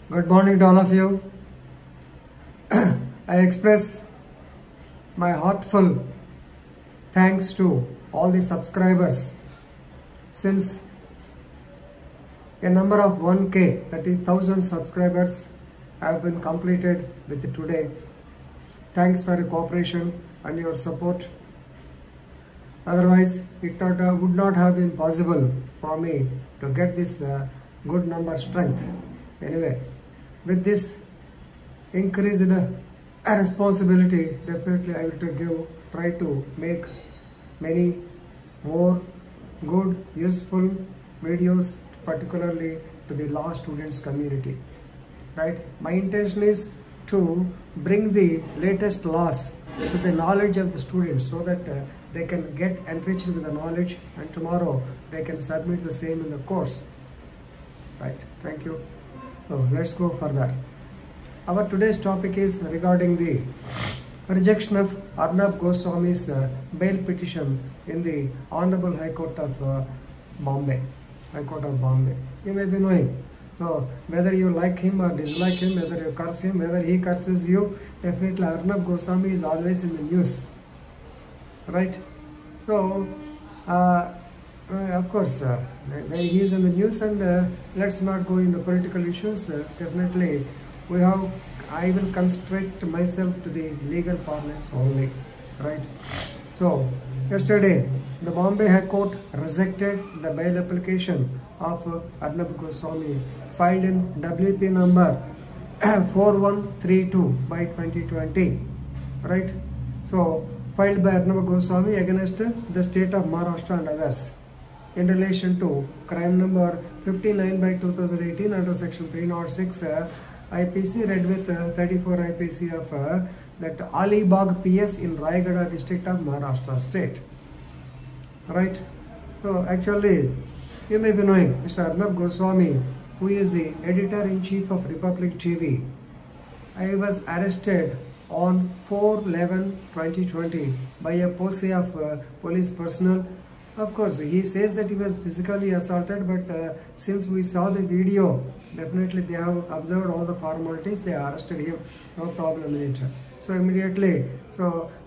Good morning to all of you. I express my heartful thanks to all the subscribers since a number of 1K, that is 1000 subscribers have been completed with today. Thanks for your cooperation and your support. Otherwise, it would not have been possible for me to get this good number strength. Anyway, with this increased responsibility, definitely I will try to make many more good, useful videos, particularly to the law students community. Right? My intention is to bring the latest laws to the knowledge of the students so that they can get enriched with the knowledge and tomorrow they can submit the same in the course. Right? Thank you. So let's go further. Our today's topic is regarding the rejection of Arnab Goswami's bail petition in the Honorable High Court of Bombay. High Court of Bombay. You may be knowing. So whether you like him or dislike him, whether you curse him, whether he curses you, definitely Arnab Goswami is always in the news. Right? So, of course, he is in the news, and let's not go into political issues. Definitely, I will constrict myself to the legal parlance only. Right? So, yesterday, the Bombay High Court rejected the bail application of Arnab Goswami filed in WP number 4132 by 2020. Right? So, filed by Arnab Goswami against the state of Maharashtra and others in relation to crime number 59 by 2018 under section 306 IPC read with 34 IPC of that Alibag PS in Rayagada district of Maharashtra state. Right? So actually, you may be knowing Mr. Arnab Goswami, who is the editor-in-chief of Republic TV. I was arrested on 4/11/2020 by a posse of police personnel. Of course, he says that he was physically assaulted, but since we saw the video, definitely they have observed all the formalities, they arrested him, no problem in it. So immediately,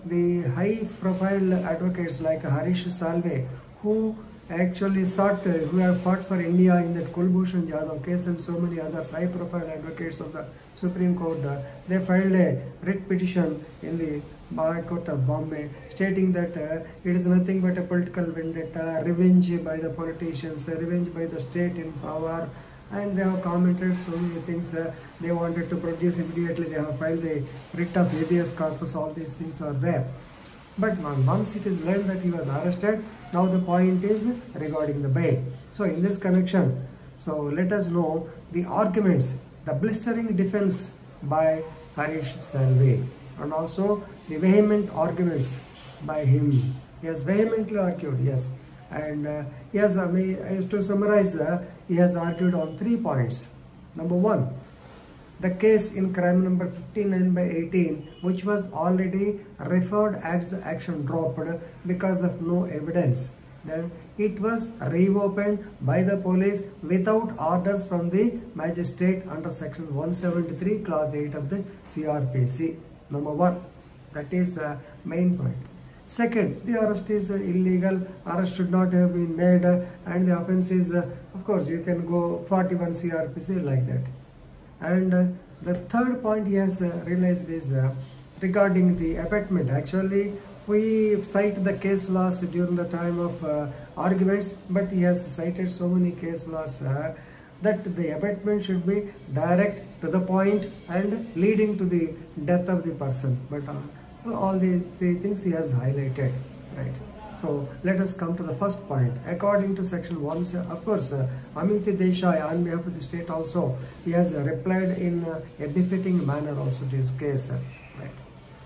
the high-profile advocates like Harish Salve, who actually who have fought for India in that Kulbhushan Jadhav case and so many others high-profile advocates of the Supreme Court, they filed a writ petition in the High Court of Bombay stating that it is nothing but a political vendetta, revenge by the politicians, revenge by the state in power, and they have commented so many things they wanted to produce immediately. They have filed the writ of habeas corpus, all these things are there. But once it is learned that he was arrested, now the point is regarding the bail. So in this connection, let us know the arguments, the blistering defense by Harish Salve and also the vehement arguments by him. He has vehemently argued, yes. And to summarize, he has argued on 3 points. Number 1, the case in crime number 59 by 18, which was already referred as action dropped because of no evidence. Then it was reopened by the police without orders from the magistrate under section 173 clause 8 of the CRPC. Number 1, that is the main point. Second, the arrest is illegal, arrest should not have been made, and the offence is, of course, you can go 41 CRPC like that. And the third point he has realized is regarding the abatement. Actually, we cite the case laws during the time of arguments, but he has cited so many case laws that the abatement should be direct to the point and leading to the death of the person. But all the things he has highlighted, right? So let us come to the first point. According to section 1, of course, Amity Desai on behalf of the state also, he has replied in a befitting manner also to his case, right?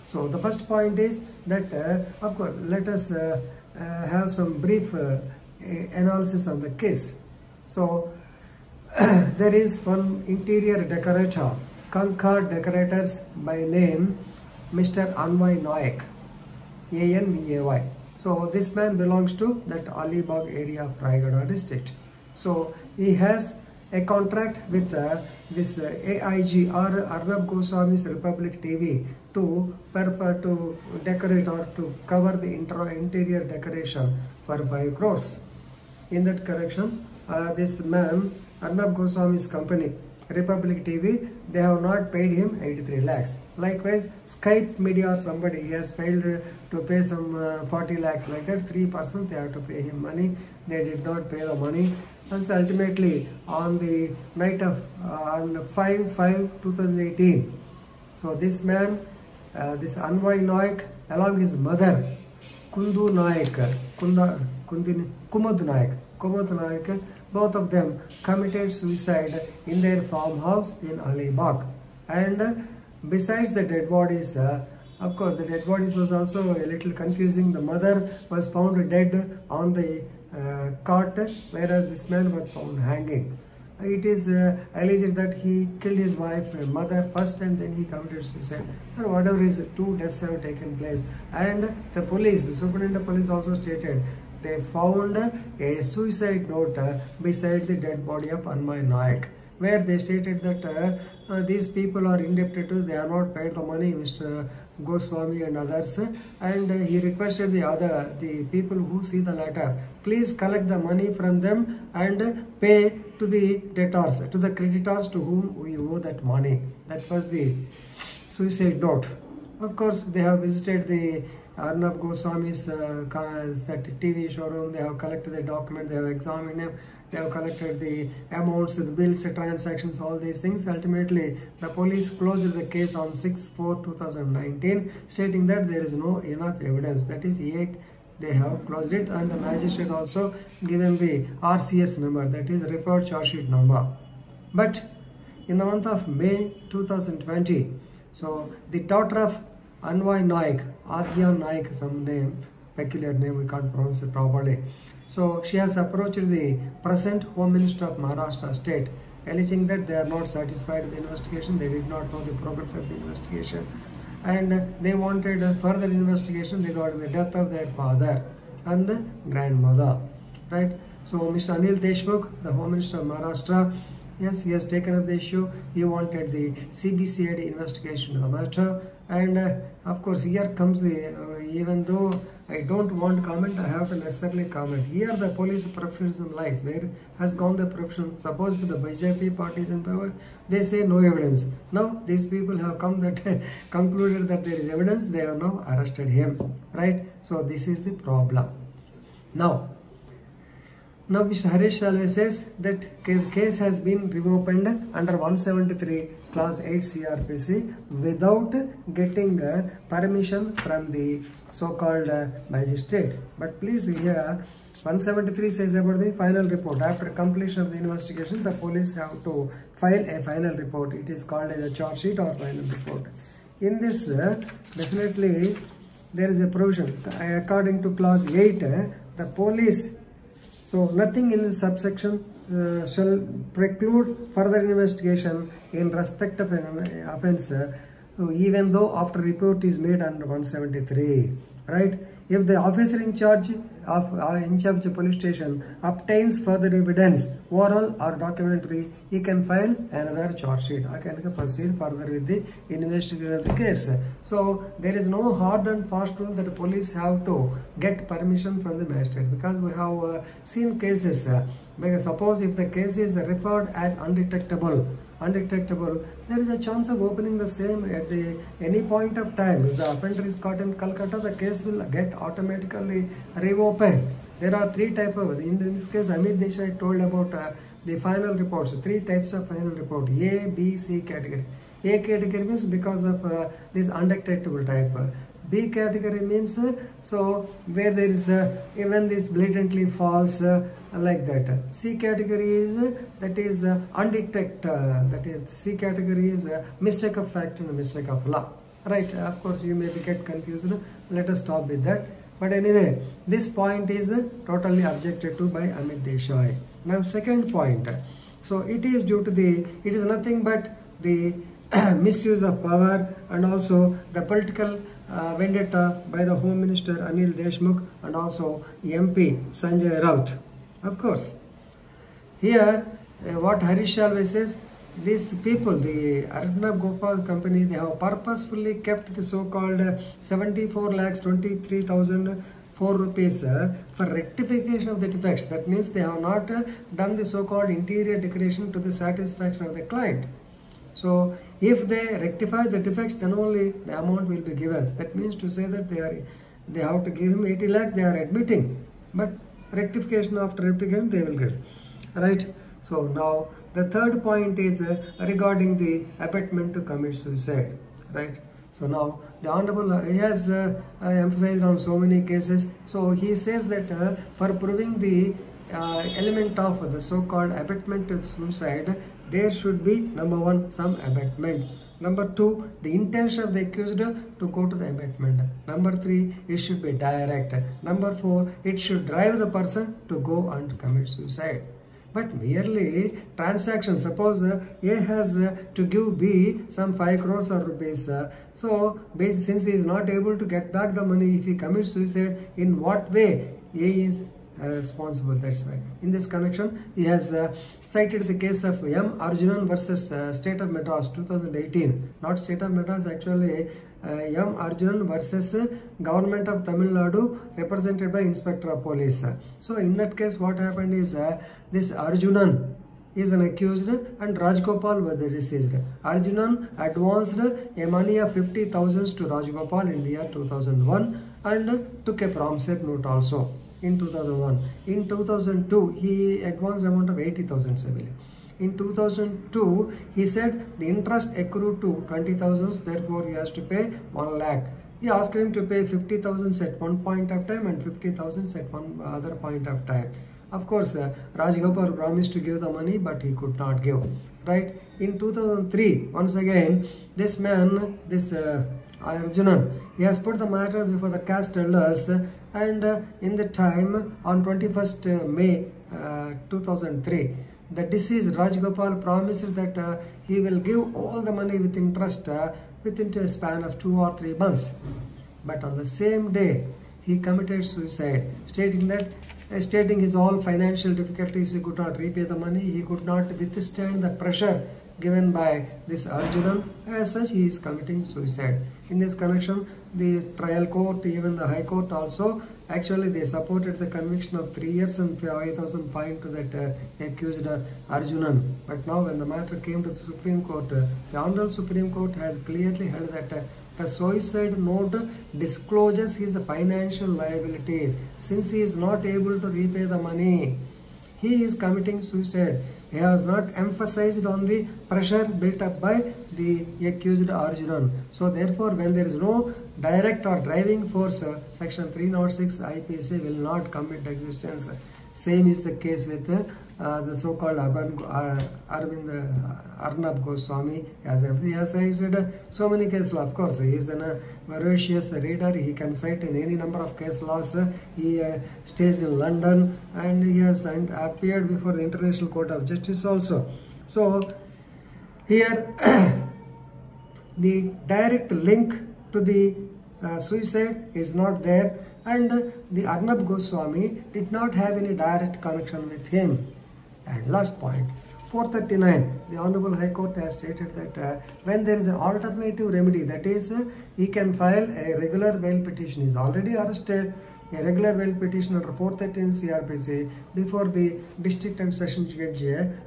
So the first point is that, of course, let us have some brief analysis on the case. So there is one interior decorator, Concord Decorators by name, Mr. Anvay Nayak, ANVAY. So this man belongs to that Alibag area of Rayagada district. So he has a contract with this AIG or Arnab Goswami's Republic TV to decorate or to cover the interior decoration for 5 crores. In that correction, this man, Arnab Goswami's company, Republic TV, they have not paid him 83 lakhs. Likewise, Skype Media or somebody, he has failed to pay some 40 lakhs, like that, 3% they have to pay him money. They did not pay the money. And so ultimately, on the night of, on 5/5/2018, so this man, this Anvay Naik, along his mother, Kumud Naik, both of them committed suicide in their farmhouse in Alibag. And besides the dead bodies, of course, the dead bodies was also a little confusing. The mother was found dead on the cot, whereas this man was found hanging. It is alleged that he killed his wife, mother first, and then he committed suicide. Or whatever is, 2 deaths have taken place. And the police, the superintendent of police also stated, they found a suicide note beside the dead body of Anvay Naik, where they stated that these people are indebted to, they are not paid the money, Mr. Goswami and others, and he requested the people who see the letter, please collect the money from them and pay to the debtors, to the creditors to whom we owe that money. That was the suicide note. Of course, they have visited the Arnab Goswami's that TV showroom. They have collected the document, they have examined them, they have collected the amounts, the bills, the transactions, all these things. Ultimately, the police closed the case on 6/4/2019, stating that there is no enough evidence. That is, they have closed it, and the magistrate also given the RCS number, that is referred charge sheet number. But in the month of May 2020, so the daughter of Anvay Naik, Adya Naik, some name, peculiar name, we can't pronounce it properly. So she has approached the present Home Minister of Maharashtra state, alleging that they are not satisfied with the investigation, they did not know the progress of the investigation, and they wanted further investigation regarding the death of their father and the grandmother, right? So Mr. Anil Deshmukh, the Home Minister of Maharashtra, yes, he has taken up the issue. He wanted the CBCID investigation of the matter. And of course, here comes the, even though I don't want to comment, I have to necessarily comment. Here the police professionalism lies. Where has gone the profession? Suppose the BJP parties in power, they say no evidence. Now these people have come that concluded that there is evidence, they have now arrested him, right? So this is the problem. Now Mr. Harish Salve says that case has been reopened under 173 clause 8 CRPC without getting permission from the so-called magistrate. But please here 173 says about the final report. After completion of the investigation, the police have to file a final report. It is called as a charge sheet or final report. In this, definitely there is a provision. According to clause 8, the police, so nothing in this subsection shall preclude further investigation in respect of an offence, even though after report is made under 173, right? If the officer in charge of the police station obtains further evidence, oral or documentary, he can file another charge sheet. I can proceed further with the investigation of the case. So there is no hard and fast rule that the police have to get permission from the magistrate, because we have seen cases. Because suppose if the case is referred as undetectable, there is a chance of opening the same at any point of time. If the offender is caught in Calcutta, the case will get automatically reopened. There are 3 types of, in this case, Amit Desai told about the final reports, 3 types of final report, A, B, C category. A category means because of this undetectable type. B category means so where there is even this blatantly false, like that. C category is that is undetected. That is C category is mistake of fact and mistake of law. Right? Of course, you may get confused. Let us stop with that. But anyway, this point is totally objected to by Amit Desai. Now, second point. So it is due to the, it is nothing but the misuse of power and also the political vendetta by the Home Minister Anil Deshmukh and also MP Sanjay Raut. Of course, here what Harish Salve says, these people, the Arnab Gopal company, they have purposefully kept the so-called 74,23,004 rupees for rectification of the defects. That means they have not done the so-called interior decoration to the satisfaction of the client. So if they rectify the defects, then only the amount will be given. That means to say that they have to give him 80 lakhs, they are admitting. But rectification after rectification, they will get. Right? So now the third point is regarding the abetment to commit suicide. Right? So now the Honorable, he has emphasized on so many cases. So he says that for proving the element of the so-called abetment to suicide, there should be, number one, some abetment. Number two, the intention of the accused to go to the abetment. Number three, it should be direct. Number four, it should drive the person to go and commit suicide. But merely transaction, suppose A has to give B some 5 crores or rupees. So since he is not able to get back the money if he commits suicide, in what way A is responsible? That's why in this connection he has cited the case of M. Arjunan versus State of Madras 2018. Not State of Madras, actually M. Arjunan versus Government of Tamil Nadu, represented by Inspector of Police. So in that case what happened is this Arjunan is an accused and Rajgopal was the deceased. Arjunan advanced a money of 50,000 to Rajgopal in the year 2001 and took a promissory note also in 2001. In 2002, he advanced amount of 80,000 civilly. In 2002, he said the interest accrued to 20,000, therefore he has to pay 1 lakh. He asked him to pay 50,000 at one point of time and 50,000 at one other point of time. Of course, Rajgopal promised to give the money, but he could not give. Right? In 2003, once again, this man, this Arjunan, he has put the matter before the caste elders, and in the time on 21st May 2003, the deceased Rajgopal promised that he will give all the money with interest within a span of 2 or 3 months. But on the same day, he committed suicide, stating his all financial difficulties. He could not repay the money. He could not withstand the pressure given by this Arjunan. As such, he is committing suicide. In this connection, the trial court, even the High Court also, actually they supported the conviction of 3 years and 5,000 fine to that accused Arjunan. But now when the matter came to the Supreme Court, the Honorable Supreme Court has clearly held that the suicide note discloses his financial liabilities. Since he is not able to repay the money, he is committing suicide. He has not emphasized on the pressure built up by the accused Arjunan. So therefore, when there is no direct or driving force, section 306 IPC will not come into existence. Same is the case with the so-called Arnab Goswami. He has cited so many case law. Of course, he is a voracious reader. He can cite in any number of case laws. He stays in London and he has appeared before the International Court of Justice also. So here the direct link to the suicide is not there, and the Arnab Goswami did not have any direct connection with him. And last point, 439, the Honorable High Court has stated that when there is an alternative remedy, that is, he can file a regular bail petition. He is already arrested. A regular bail petition under 413 CRPC before the district and session judge,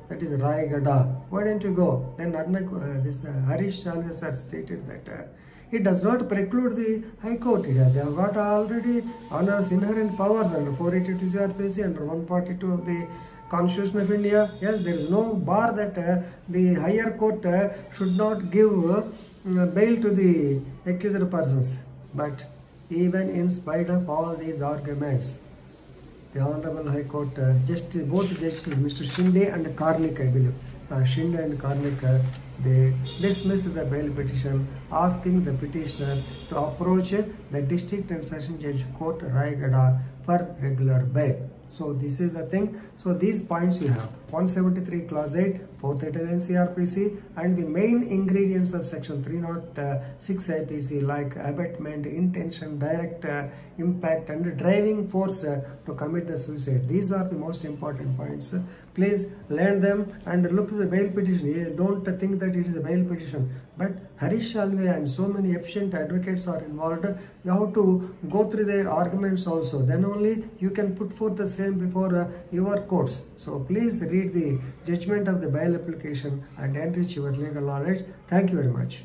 that is Rayagada. Why don't you go? Then Harish Salve has stated that it does not preclude the High Court. They have got already honors inherent powers under 482 CRPC, under 142 of the Constitution of India. Yes, there is no bar that the higher court should not give bail to the accused persons. But even in spite of all these arguments, the Honorable High Court, both judges, Mr. Shinde and Karnik, I believe, Shinde and Karnik, they dismissed the bail petition, asking the petitioner to approach the district and session judge court Rayagada for regular bail. So this is the thing. So these points you have: 173 clause 8, 439 CRPC and the main ingredients of section 306 IPC like abetment, intention, direct impact and driving force to commit the suicide. These are the most important points. Please learn them and look to the bail petition. Don't think that it is a bail petition, but Harish Salve and so many efficient advocates are involved. You have to go through their arguments also. Then only you can put forth the same before your courts. So please read the judgment of the bail application and enrich your legal knowledge. Thank you very much.